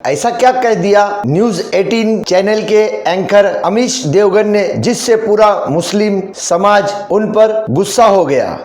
ऐसा क्या कह दिया न्यूज 18 चैनल के एंकर अमीश देवगन ने, जिससे पूरा मुस्लिम समाज उन पर गुस्सा हो गया।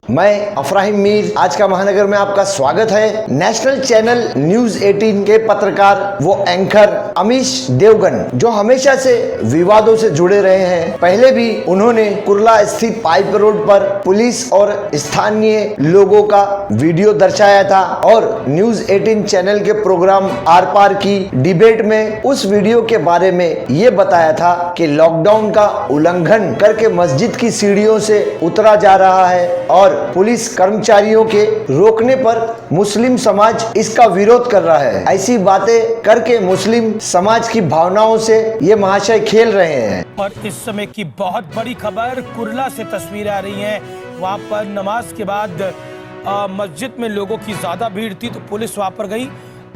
मैं अफराहिम मीर, आज का महानगर में आपका स्वागत है। नेशनल चैनल न्यूज 18 के पत्रकार वो एंकर अमीश देवगन, जो हमेशा से विवादों से जुड़े रहे हैं, पहले भी उन्होंने कुर्ला स्थित पाइप रोड पर पुलिस और स्थानीय लोगों का वीडियो दर्शाया था और न्यूज 18 चैनल के प्रोग्राम आर पार की डिबेट में उस वीडियो के बारे में ये बताया था कि लॉकडाउन का उल्लंघन करके मस्जिद की सीढ़ियों से उतरा जा रहा है और पुलिस कर्मचारियों के रोकने पर मुस्लिम समाज इसका विरोध कर रहा है। ऐसी बातें करके मुस्लिम समाज की भावनाओं से ये महाशय खेल रहे हैं। और इस समय की बहुत बड़ी खबर, कुर्ला से तस्वीरें आ रही हैं। वहां पर नमाज के बाद मस्जिद में लोगों की ज्यादा भीड़ थी तो पुलिस वहां पर गई,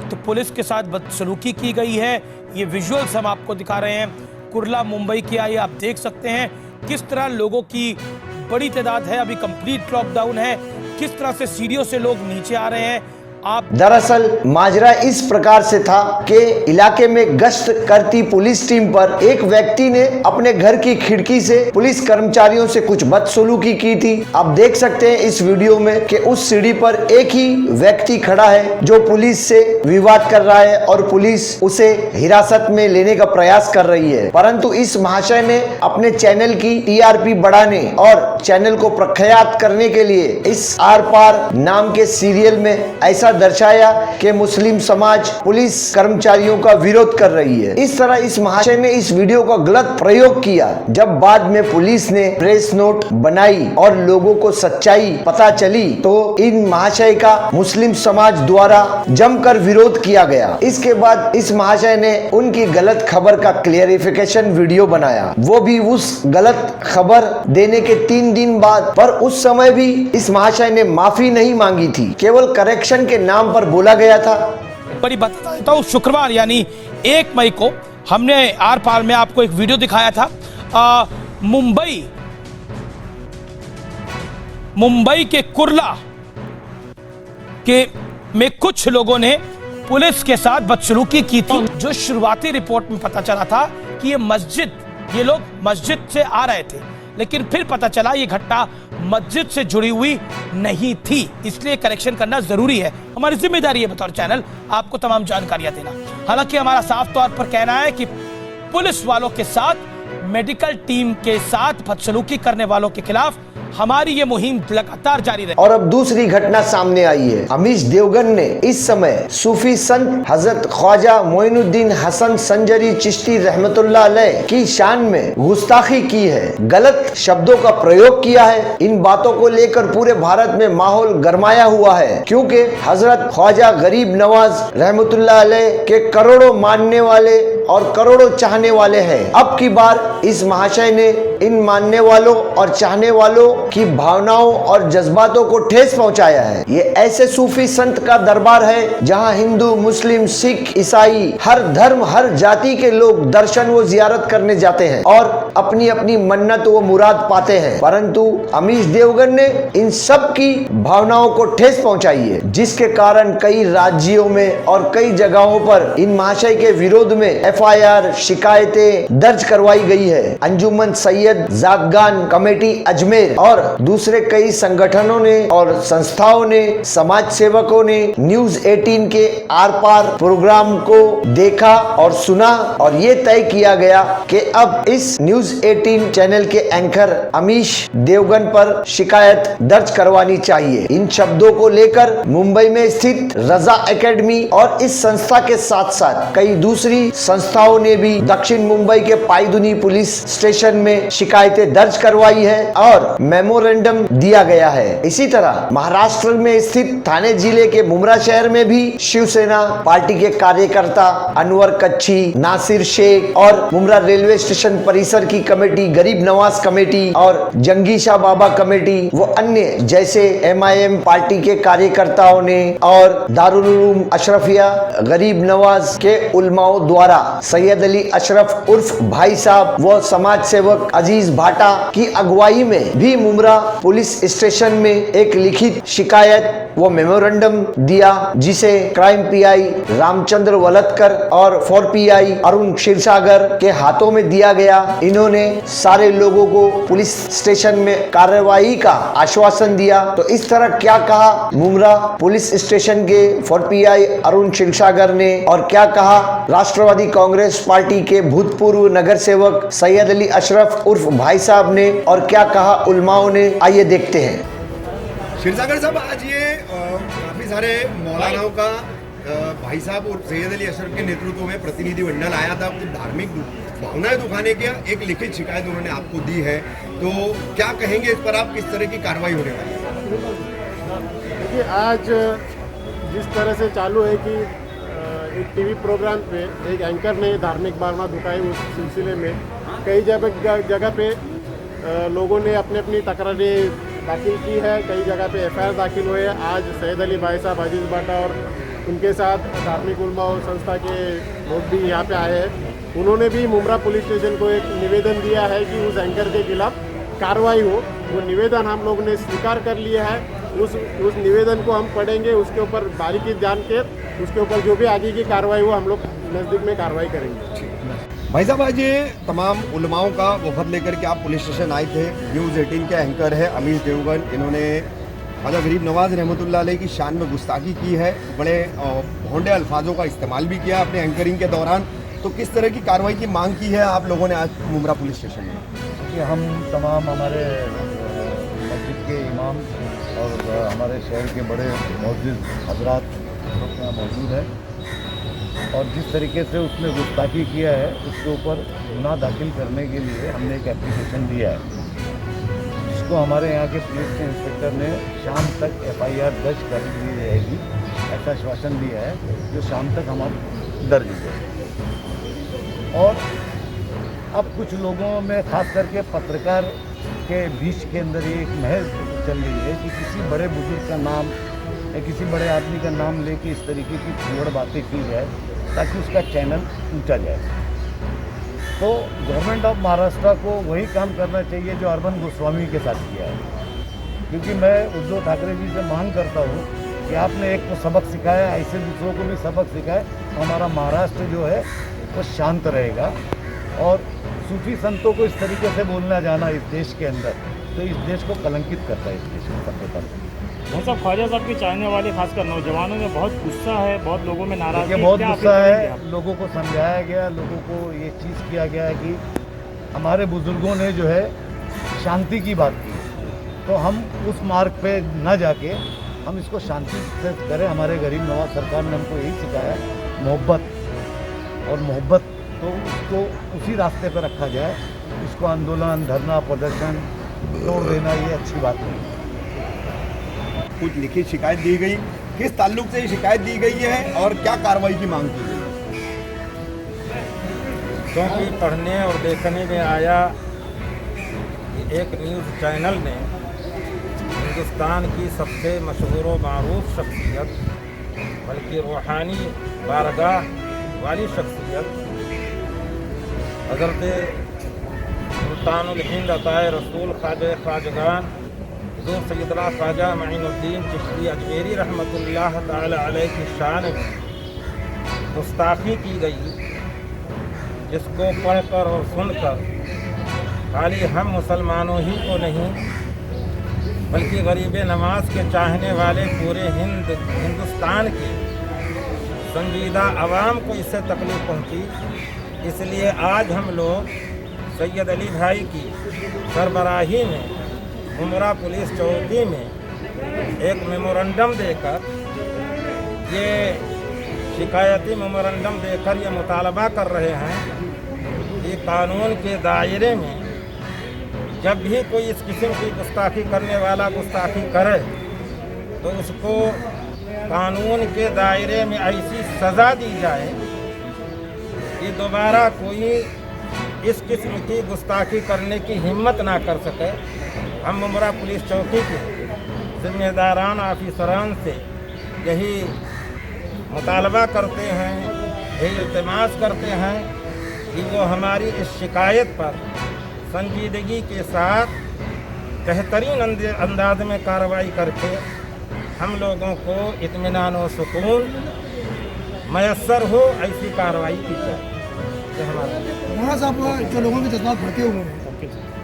तो पुलिस के साथ बदसलूकी की गई है। ये विजुअल्स हम आपको दिखा रहे हैं। कुर्ला मुंबई की आई, आप देख सकते हैं किस तरह लोगों की बड़ी तादाद है। अभी कंप्लीट लॉकडाउन है, किस तरह से सीढ़ियों से लोग नीचे आ रहे हैं। दरअसल माजरा इस प्रकार से था कि इलाके में गश्त करती पुलिस टीम पर एक व्यक्ति ने अपने घर की खिड़की से पुलिस कर्मचारियों से कुछ बदसलूकी की थी। आप देख सकते हैं इस वीडियो में कि उस सीढ़ी पर एक ही व्यक्ति खड़ा है जो पुलिस से विवाद कर रहा है और पुलिस उसे हिरासत में लेने का प्रयास कर रही है। परंतु इस महाशय ने अपने चैनल की टीआरपी बढ़ाने और चैनल को प्रख्यात करने के लिए इस आर पार नाम के सीरियल में ऐसा दर्शाया कि मुस्लिम समाज पुलिस कर्मचारियों का विरोध कर रही है। इस तरह इस महाशय ने इस वीडियो का गलत प्रयोग किया। जब बाद में पुलिस ने प्रेस नोट बनाई और लोगों को सच्चाई पता चली तो इन महाशय का मुस्लिम समाज द्वारा जमकर विरोध किया गया। इसके बाद इस महाशय ने उनकी गलत खबर का क्लियरिफिकेशन वीडियो बनाया, वो भी उस गलत खबर देने के 3 दिन बाद। पर उस समय भी इस महाशय ने माफी नहीं मांगी थी, केवल करेक्शन के नाम पर बोला गया था। बड़ी बता देता हूँ, शुक्रवार यानी 1 मई को हमने आर पार में आपको एक वीडियो दिखाया था। मुंबई के कुर्ला के में कुछ लोगों ने पुलिस के साथ बदसलूकी की थी। जो शुरुआती रिपोर्ट में पता चला था कि ये लोग मस्जिद से आ रहे थे, लेकिन फिर पता चला ये घटना मस्जिद से जुड़ी हुई नहीं थी। इसलिए करेक्शन करना जरूरी है। हमारी जिम्मेदारी है बतौर चैनल आपको तमाम जानकारियां देना। हालांकि हमारा साफ तौर पर कहना है कि पुलिस वालों के साथ, मेडिकल टीम के साथ बदसलूकी करने वालों के खिलाफ हमारी ये मुहिम लगातार जारी रहे। और अब दूसरी घटना सामने आई है। अमीश देवगन ने इस समय सूफी संत हजरत ख्वाजा मोइनुद्दीन हसन संजरी चिश्ती रहमतुल्लाह अलैह की शान में गुस्ताखी की है, गलत शब्दों का प्रयोग किया है। इन बातों को लेकर पूरे भारत में माहौल गरमाया हुआ है, क्योंकि हजरत ख्वाजा गरीब नवाज रहमतुल्लाह अलैह के करोड़ों मानने वाले और करोड़ों चाहने वाले हैं। अब की बार इस महाशय ने इन मानने वालों और चाहने वालों की भावनाओं और जज्बातों को ठेस पहुंचाया है। ये ऐसे सूफी संत का दरबार है जहां हिंदू, मुस्लिम, सिख, ईसाई, हर धर्म, हर जाति के लोग दर्शन व जियारत करने जाते हैं और अपनी अपनी मन्नत व मुराद पाते हैं। परंतु अमीश देवगन ने इन सब की भावनाओं को ठेस पहुंचाई है, जिसके कारण कई राज्यों में और कई जगहों पर इन महाशय के विरोध में FIR शिकायतें दर्ज करवाई गई है। अंजुमन सैयद जागगान कमेटी अजमेर और दूसरे कई संगठनों ने और संस्थाओं ने, समाज सेवकों ने न्यूज 18 के आर पार प्रोग्राम को देखा और सुना और ये तय किया गया कि अब इस न्यूज 18 चैनल के एंकर अमीश देवगन पर शिकायत दर्ज करवानी चाहिए। इन शब्दों को लेकर मुंबई में स्थित रजा एकेडमी और इस संस्था के साथ साथ कई दूसरी संस्थाओं ने भी दक्षिण मुंबई के पाइदुनी पुलिस स्टेशन में शिकायतें दर्ज करवाई है और मेमोरेंडम दिया गया है। इसी तरह महाराष्ट्र में स्थित ठाणे जिले के मुंब्रा शहर में भी शिवसेना पार्टी के कार्यकर्ता अनवर कच्छी, नासिर शेख और मुंब्रा रेलवे स्टेशन परिसर की कमेटी, गरीब नवाज कमेटी और जंगी शाह बाबा कमेटी वो अन्य जैसे MIM पार्टी के कार्यकर्ताओं ने और दारुल उलूम अशरफिया गरीब नवाज के उलमाओं द्वारा सैयद अली अशरफ उर्फ भाई साहब व समाज सेवक अजीज भाटा की अगुवाई में भी मुमरा पुलिस स्टेशन में एक लिखित शिकायत व मेमोरेंडम दिया, जिसे क्राइम पीआई रामचंद्र वलतकर और 4 पीआई अरुण क्षीरसागर के हाथों में दिया गया। इन्होंने सारे लोगों को पुलिस स्टेशन में कार्रवाई का आश्वासन दिया। तो इस तरह क्या कहा मुमरा पुलिस स्टेशन के 4 पीआई अरुण क्षीरसागर ने और क्या कहा राष्ट्रवादी कांग्रेस पार्टी के भूतपूर्व नगर सेवक सैयद अली अशरफ उर्फ भाई साहब ने और क्या कहा उलमाओं ने, आइए देखते हैं। क्षीरसागर साहब, आज ये काफ़ी सारे मौलानाओं का भाई साहब और सैयद अली अशरफ के नेतृत्व में प्रतिनिधि मंडल आया था, कुछ धार्मिक भावनाएं दुखाने की एक लिखित शिकायत उन्होंने आपको दी है, तो क्या कहेंगे इस पर, आप किस तरह की कार्रवाई होने वाली है? देखिए, आज जिस तरह से चालू है कि एक टीवी प्रोग्राम पे एक एंकर ने धार्मिक भावना दुखाई, उस सिलसिले में कई जगह पे लोगों ने अपनी अपनी तकरारें दाखिल की है, कई जगह पे एफआईआर दाखिल हुए। आज सैयद अली भाई साहब अजीज भाटा और उनके साथ धार्मिक उलमा और संस्था के लोग भी यहाँ पे आए हैं। उन्होंने भी मुमरा पुलिस स्टेशन को एक निवेदन दिया है कि उस एंकर के खिलाफ कार्रवाई हो। वो निवेदन हम लोग ने स्वीकार कर लिया है। उस निवेदन को हम पढ़ेंगे, उसके ऊपर बारीकी जान के उसके ऊपर जो भी आगे की कार्रवाई हो हम लोग नज़दीक में कार्रवाई करेंगे। भाई साहब, आज ये तमाम उलमाओं का वफद लेकर के आप पुलिस स्टेशन आए थे। न्यूज़ 18 के एंकर है अमीश देवगन, इन्होंने ख्वाजा गरीब नवाज रहमतुल्लाह अलैह की शान में गुस्ताखी की है, बड़े भोंडे अल्फाजों का इस्तेमाल भी किया अपने एंकरिंग के दौरान। तो किस तरह की कार्रवाई की मांग की है आप लोगों ने आज मुमरा पुलिस स्टेशन में? कि हम तमाम हमारे मस्जिद के इमाम और हमारे शहर के बड़े मौजूद हजरात लोग यहाँ मौजूद हैं और जिस तरीके से उसने गुस्ताखी किया है उसके ऊपर गुनाह दाखिल करने के लिए हमने एक एप्लीकेशन दिया है, जिसको हमारे यहाँ के पुलिस के इंस्पेक्टर ने शाम तक एफआईआर दर्ज कर दी जाएगी, ऐसा आश्वासन दिया है, जो शाम तक हमारा दर्ज हो जाएगी। और अब कुछ लोगों में खास करके पत्रकार के बीच के अंदर ये एक महज चल रही है कि किसी बड़े बुजुर्ग का नाम या किसी बड़े आदमी का नाम लेके इस तरीके की फुहड़ बातें की जाए ताकि उसका चैनल ऊंचा जाए। तो गवर्नमेंट ऑफ महाराष्ट्र को वही काम करना चाहिए जो अरविंद गोस्वामी के साथ किया है, क्योंकि मैं उद्धव ठाकरे जी से मांग करता हूँ कि आपने एक को सबक सिखाया, ऐसे दूसरों को भी सबक सिखाए, हमारा महाराष्ट्र जो है वो शांत रहेगा। और सूफी संतों को इस तरीके से बोलना जाना इस देश के अंदर तो इस देश को कलंकित करता है, इस देश को सबसे पहले। सब ख्वाजा साहब के चाहने वाले खासकर नौजवानों में बहुत गुस्सा है, बहुत लोगों में नाराजगी है। बहुत गुस्सा है, लोगों को समझाया गया, लोगों को ये चीज़ किया गया है कि हमारे बुजुर्गों ने जो है शांति की बात की, तो हम उस मार्ग पे न जाके हम इसको शांति से करें। हमारे गरीब नवाज सरकार ने हमको यही सिखाया मोहब्बत, और मोहब्बत तो उसको उसी रास्ते पर रखा जाए। इसको आंदोलन, धरना, प्रदर्शन तोड़ देना ये अच्छी बात नहीं। कुछ लिखित शिकायत दी गई, किस ताल्लुक से ये शिकायत दी गई है और क्या कार्रवाई की मांग की गई? क्योंकि पढ़ने और देखने में आया कि एक न्यूज़ चैनल ने हिंदुस्तान की सबसे मशहूर व मारूफ शख्सियत, बल्कि रूहानी बारगाह वाली शख्सियत हज़रत सुल्तानुल हिंद अताए रसूल ख्वाजा ख्वाजगान हुज़ूर सैयदना ख्वाजा मईनुद्दीन चिश्ती अजमेरी रहमतुल्लाह ताला अलैह की शान में गुस्ताखी की गई, जिसको पढ़कर और सुनकर खाली हम मुसलमानों ही को नहीं बल्कि गरीब नवाज के चाहने वाले पूरे हिंदुस्तान की संजीदा आवाम को इससे तकलीफ पहुंची। इसलिए आज हम लोग सैयद अली भाई की सरबराही में मुमरा पुलिस चौकी में एक मेमोरेंडम देकर, ये शिकायती मेमोरेंडम देकर ये मुतालबा कर रहे हैं कि कानून के दायरे में जब भी कोई इस किस्म की गुस्ताखी करने वाला गुस्ताखी करे तो उसको कानून के दायरे में ऐसी सज़ा दी जाए कि दोबारा कोई इस किस्म की गुस्ताखी करने की हिम्मत ना कर सके। हम मुमरा पुलिस चौकी के जिम्मेदारान ऑफिसरान से यही मुतालबा करते हैं, यही इल्तिमास करते हैं कि वो हमारी इस शिकायत पर संजीदगी के साथ बेहतरीन अंदाज में कार्रवाई करके हम लोगों को इत्मीनान और सुकून मयस्सर हो, ऐसी कार्रवाई की जाए। राणा साहब, जो लोगों के जज्बात भड़के हुए हैं,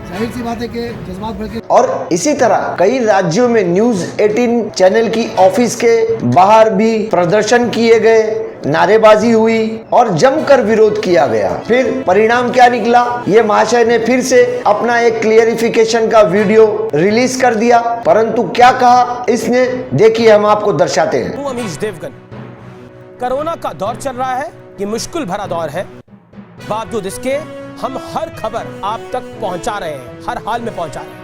जाहिर सी बात है कि जज्बात भड़के। और इसी तरह कई राज्यों में न्यूज 18 चैनल की ऑफिस के बाहर भी प्रदर्शन किए गए, नारेबाजी हुई और जमकर विरोध किया गया। फिर परिणाम क्या निकला, ये महाशय ने फिर से अपना एक क्लियरिफिकेशन का वीडियो रिलीज कर दिया। परंतु क्या कहा इसने, देखिए हम आपको दर्शाते हैं। अमीश देवगन, कोरोना का दौर चल रहा है, ये मुश्किल भरा दौर है, बावजूद इसके हम हर खबर आप तक पहुंचा रहे हैं, हर हाल में पहुंचा रहे हैं।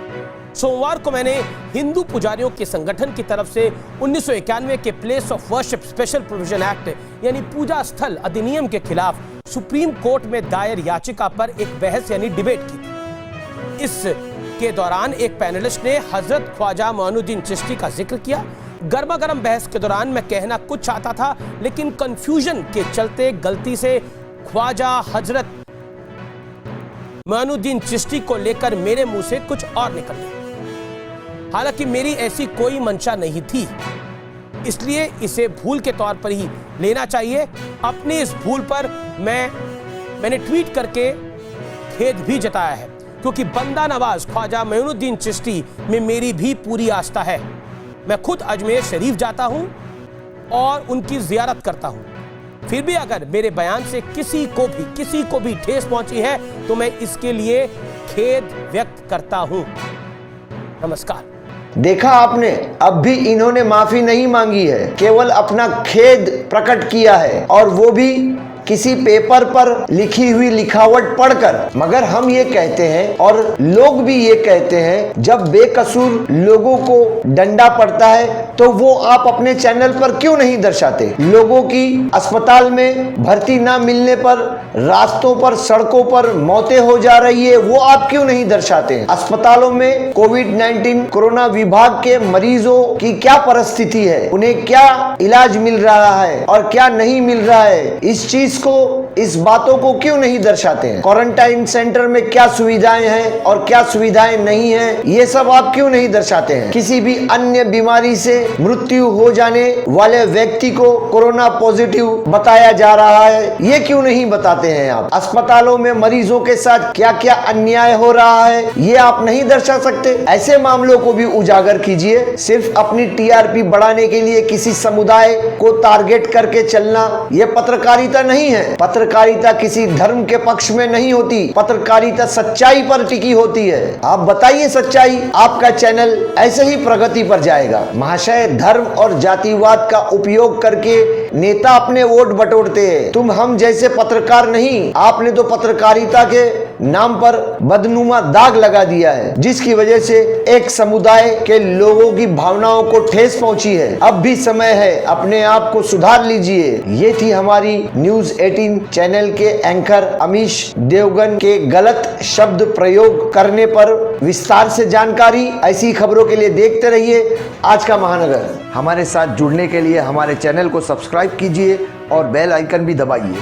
सोमवार को मैंने हिंदू पुजारियों के संगठन की तरफ से 1991 के place of worship special provision act यानी पूजा स्थल अधिनियम के खिलाफ सुप्रीम कोर्ट में दायर याचिका पर एक बहस यानी डिबेट की थी। इस के दौरान एक पैनलिस्ट ने हजरत ख्वाजा मोइनुद्दीन चिश्ती का जिक्र किया। गर्मा गर्म बहस के दौरान मैं कहना कुछ चाहता था, लेकिन कंफ्यूजन के चलते गलती से ख्वाजा हजरत मोइनुद्दीन चिश्ती को लेकर मेरे मुंह से कुछ और निकल गया। हालांकि मेरी ऐसी कोई मंशा नहीं थी, इसलिए इसे भूल के तौर पर ही लेना चाहिए। अपनी इस भूल पर मैंने ट्वीट करके खेद भी जताया है, क्योंकि बंदा नवाज ख्वाजा मोइनुद्दीन चिश्ती में मेरी भी पूरी आस्था है। मैं खुद अजमेर शरीफ जाता हूं और उनकी जियारत करता हूं। फिर भी अगर मेरे बयान से किसी को भी ठेस पहुंची है तो मैं इसके लिए खेद व्यक्त करता हूं। नमस्कार। देखा आपने, अब भी इन्होंने माफी नहीं मांगी है, केवल अपना खेद प्रकट किया है, और वो भी किसी पेपर पर लिखी हुई लिखावट पढ़कर। मगर हम ये कहते हैं और लोग भी ये कहते हैं, जब बेकसूर लोगों को डंडा पड़ता है तो वो आप अपने चैनल पर क्यों नहीं दर्शाते? लोगों की अस्पताल में भर्ती ना मिलने पर, रास्तों पर, सड़कों पर मौतें हो जा रही है, वो आप क्यों नहीं दर्शाते? अस्पतालों में कोविड-19 कोरोना विभाग के मरीजों की क्या परिस्थिति है, उन्हें क्या इलाज मिल रहा है और क्या नहीं मिल रहा है, इस बातों को क्यों नहीं दर्शाते हैं? क्वारंटाइन सेंटर में क्या सुविधाएं हैं और क्या सुविधाएं नहीं हैं, ये सब आप क्यों नहीं दर्शाते हैं? किसी भी अन्य बीमारी से मृत्यु हो जाने वाले व्यक्ति को कोरोना पॉजिटिव बताया जा रहा है, ये क्यों नहीं बताते हैं आप? अस्पतालों में मरीजों के साथ क्या क्या अन्याय हो रहा है, ये आप नहीं दर्शा सकते? ऐसे मामलों को भी उजागर कीजिए। सिर्फ अपनी टीआरपी बढ़ाने के लिए किसी समुदाय को टारगेट करके चलना, ये पत्रकारिता नहीं है। पत्रकारिता किसी धर्म के पक्ष में नहीं होती, पत्रकारिता सच्चाई पर टिकी होती है। आप बताइए सच्चाई, आपका चैनल ऐसे ही प्रगति पर जाएगा। महाशय, धर्म और जातिवाद का उपयोग करके नेता अपने वोट बटोरते हैं। तुम हम जैसे पत्रकार नहीं, आपने तो पत्रकारिता के नाम पर बदनुमा दाग लगा दिया है, जिसकी वजह से एक समुदाय के लोगों की भावनाओं को ठेस पहुंची है। अब भी समय है, अपने आप को सुधार लीजिए। ये थी हमारी न्यूज 18 चैनल के एंकर अमीश देवगन के गलत शब्द प्रयोग करने पर विस्तार से जानकारी। ऐसी खबरों के लिए देखते रहिए आज का महानगर। हमारे साथ जुड़ने के लिए हमारे चैनल को सब्सक्राइब कीजिए और बेल आइकन भी दबाइए।